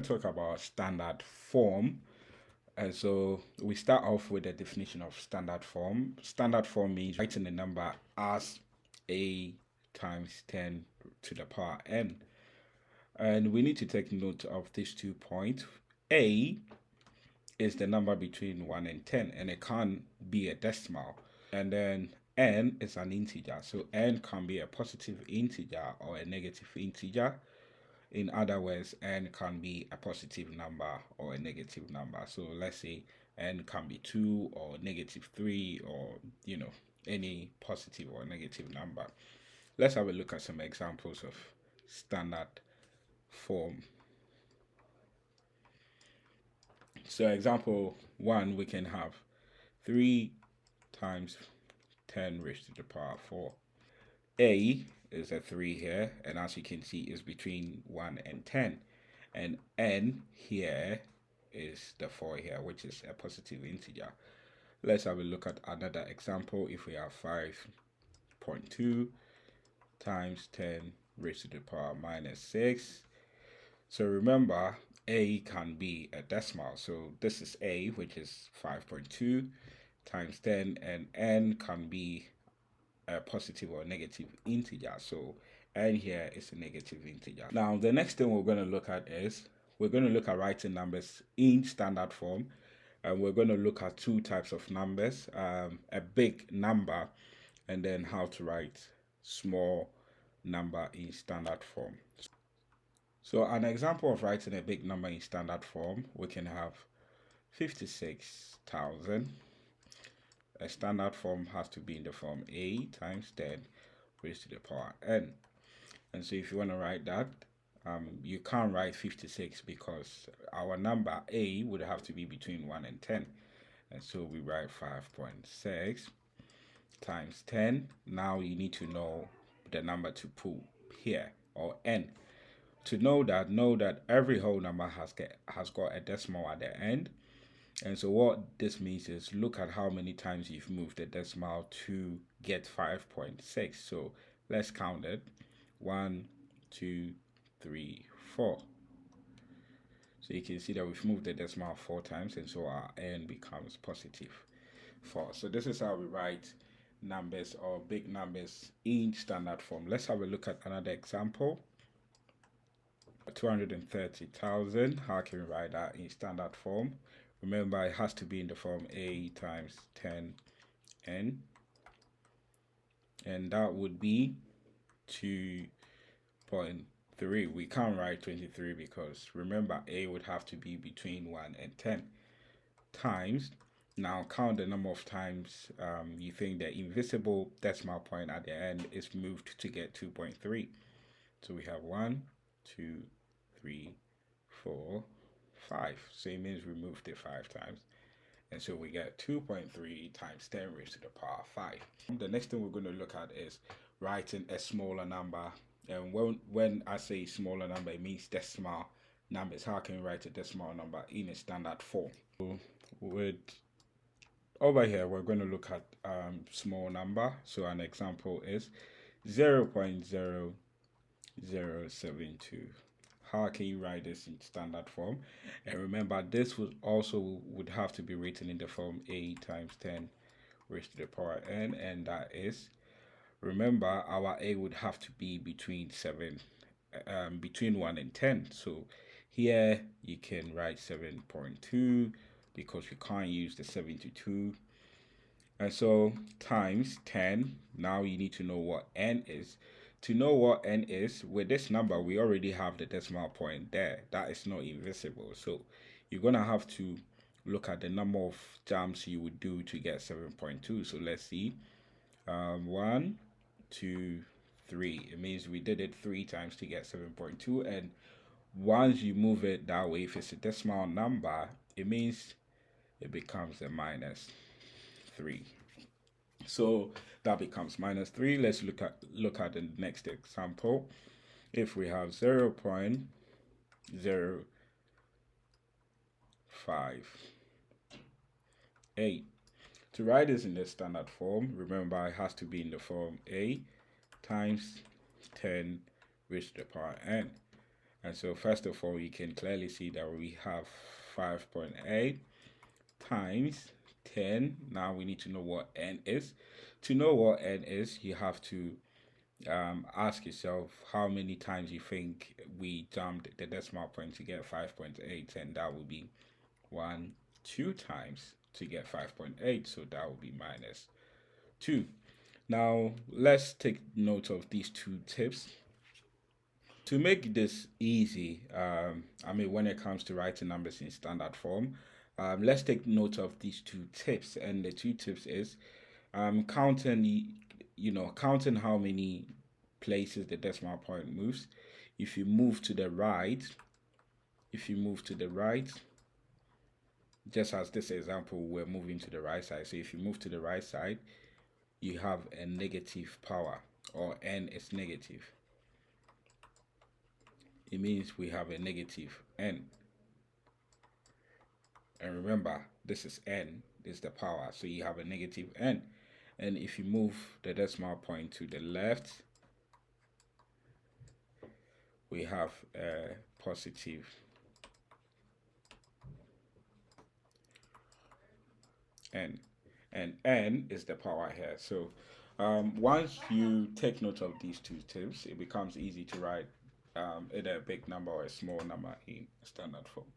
Talk about standard form. And so we start off with the definition of standard form. Standard form means writing the number as a times 10 to the power n. And we need to take note of these 2 points. A is the number between 1 and 10, and it can't be a decimal. And then n is an integer. So n can be a positive integer or a negative integer. In other words, n can be a positive number or a negative number. So let's say n can be 2 or negative 3 or, any positive or negative number. Let's have a look at some examples of standard form. So example 1, we can have 3 times 10 raised to the power 4. A is a 3 here, and as you can see, is between 1 and 10. And n here is the 4 here, which is a positive integer. Let's have a look at another example. If we have 5.2 times 10 raised to the power minus 6. So remember, a can be a decimal. So this is a, which is 5.2 times 10, and n can be a positive or negative integer. So n here is a negative integer. Now the next thing we're going to look at is we're going to look at writing numbers in standard form, and we're going to look at 2 types of numbers, a big number and then how to write small number in standard form. So an example of writing a big number in standard form, we can have 56,000. A standard form has to be in the form a times 10 raised to the power n. And so if you want to write that, you can't write 56 because our number a would have to be between 1 and 10. And so we write 5.6 times 10. Now you need to know the number to put here, or n. To know that every whole number has got a decimal at the end. And so what this means is look at how many times you've moved the decimal to get 5.6. So let's count it. 1, 2, 3, 4. So you can see that we've moved the decimal 4 times, and so our n becomes positive 4. So this is how we write numbers or big numbers in standard form. Let's have a look at another example. 230,000. How can we write that in standard form? Remember, it has to be in the form a times 10n, and that would be 2.3. We can't write 23 because remember, a would have to be between 1 and 10 times. Now count the number of times you think the invisible decimal point at the end is moved to get 2.3. So we have 1, 2, 3, 4, 5. So it means we moved it 5 times. And so we get 2.3 times 10 raised to the power 5. The next thing we're going to look at is writing a smaller number. And when I say smaller number, it means decimal numbers. How can we write a decimal number in a standard form? So over here, we're going to look at small number. So an example is 0.0072. How can you write this in standard form? And remember, this would have to be written in the form a times 10 raised to the power n, and that is, remember, our a would have to be between 1 and 10. So here you can write 7.2 because we can't use the 72. And so times 10. Now you need to know what n is. To know what n is, with this number, we already have the decimal point there. That is not invisible. So you're going to have to look at the number of jumps you would do to get 7.2. So let's see. 1, 2, 3. It means we did it 3 times to get 7.2. And once you move it that way, if it's a decimal number, it means it becomes a minus 3. So that becomes minus 3. Let's look at the next example. If we have 0.058. To write this in the standard form, remember it has to be in the form a times 10 raised to the power n. And so first of all, you can clearly see that we have 5.8 times 10. Now we need to know what n is. To know what n is, you have to ask yourself how many times you think we jumped the decimal point to get 5.8, and that would be 2 times to get 5.8, so that would be minus 2. Now let's take note of these two tips. To make this easy, when it comes to writing numbers in standard form, let's take note of these two tips. And the two tips is counting how many places the decimal point moves. If you move to the right, just as this example, we're moving to the right side. So if you move to the right side, you have a negative power, or n is negative. It means we have a negative n. And remember, this is n, this is the power, so you have a negative n. And if you move the decimal point to the left, we have a positive n. And n is the power here. So once you take note of these two tips, it becomes easy to write either a big number or a small number in standard form.